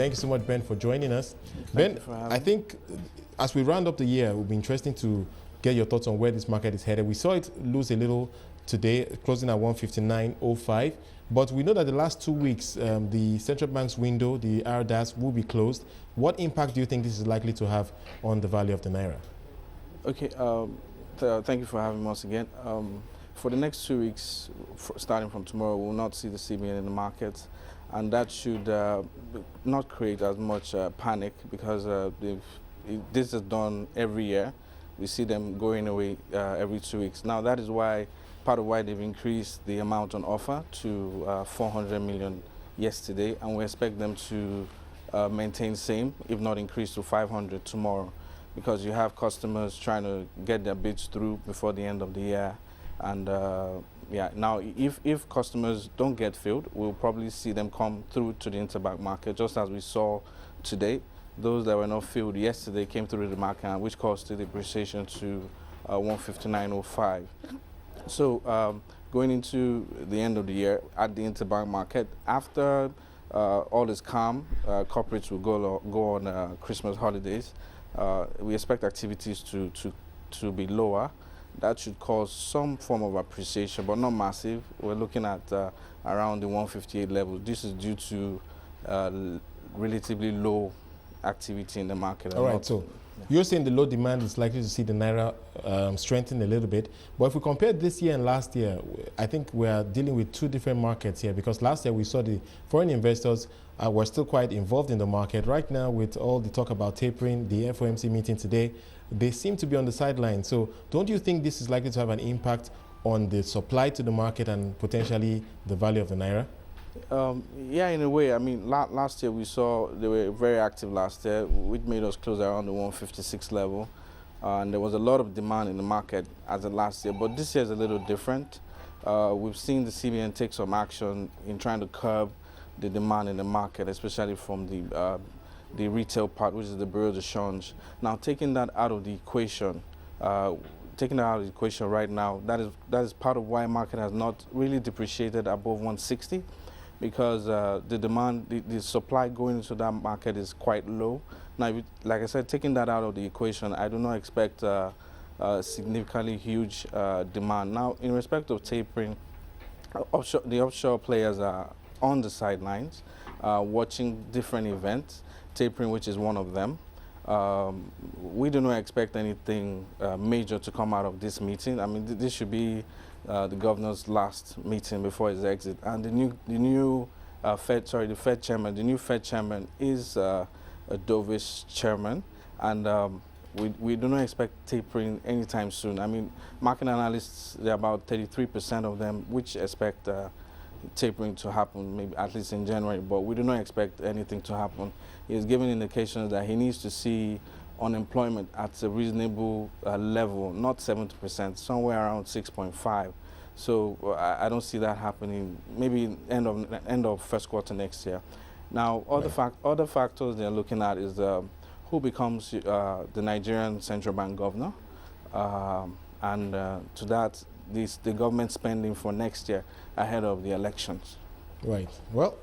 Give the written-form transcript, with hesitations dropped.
Thank you so much, Ben, for joining us. Thank Ben, you for having I me. think as we round up the year, it will be interesting to get your thoughts on where this market is headed. We saw it lose a little today, closing at 159.05. But we know that the last 2 weeks, the central bank's window, the RDAS, will be closed. What impact do you think this is likely to have on the value of the naira? Okay, thank you for having me once again. For the next 2 weeks, starting from tomorrow, we will not see the CBN in the market, and that should not create as much panic because this is done every year. We see them going away every 2 weeks. Now that is why, part of why they've increased the amount on offer to 400 million yesterday, and we expect them to maintain same, if not increase to 500 tomorrow, because you have customers trying to get their bids through before the end of the year. And yeah, now if customers don't get filled, we'll probably see them come through to the interbank market, just as we saw today. Those that were not filled yesterday came through the market, which caused the depreciation to 159.05. So going into the end of the year at the interbank market, after all is calm, corporates will go on Christmas holidays. We expect activities to be lower. That should cause some form of appreciation, but not massive. We're looking at around the 158 level. This is due to relatively low activity in the market. All right, so you're saying the low demand is likely to see the naira strengthen a little bit. But if we compare this year and last year, I think we are dealing with two different markets here, because last year we saw the foreign investors were still quite involved in the market. Right now, with all the talk about tapering, the FOMC meeting today, they seem to be on the sideline. So don't you think this is likely to have an impact on the supply to the market and potentially the value of the naira? Yeah, in a way. I mean, last year we saw they were very active last year, which made us close around the 156 level. And there was a lot of demand in the market as of last year. But this year is a little different. We've seen the CBN take some action in trying to curb the demand in the market, especially from the retail part, which is the bureau de change. Now, taking that out of the equation, right now, that is part of why market has not really depreciated above 160, because the demand, the supply going into that market is quite low. Now, like I said, taking that out of the equation, I do not expect a significantly huge demand. Now, in respect of tapering, the offshore players are on the sidelines, watching different events, tapering, which is one of them. We do not expect anything major to come out of this meeting. I mean, this should be the governor's last meeting before his exit. And the new Fed chairman is a dovish chairman, and we do not expect tapering anytime soon. I mean, market analysts, there are about 33% of them which expect tapering to happen, maybe at least in January, but we do not expect anything to happen. He has given indications that he needs to see unemployment at a reasonable level, not 70%, somewhere around 6.5. So I don't see that happening. Maybe end of first quarter next year. Now, other factors they're looking at is who becomes the Nigerian central bank governor, and to that, the government spending for next year ahead of the elections. Right. Well.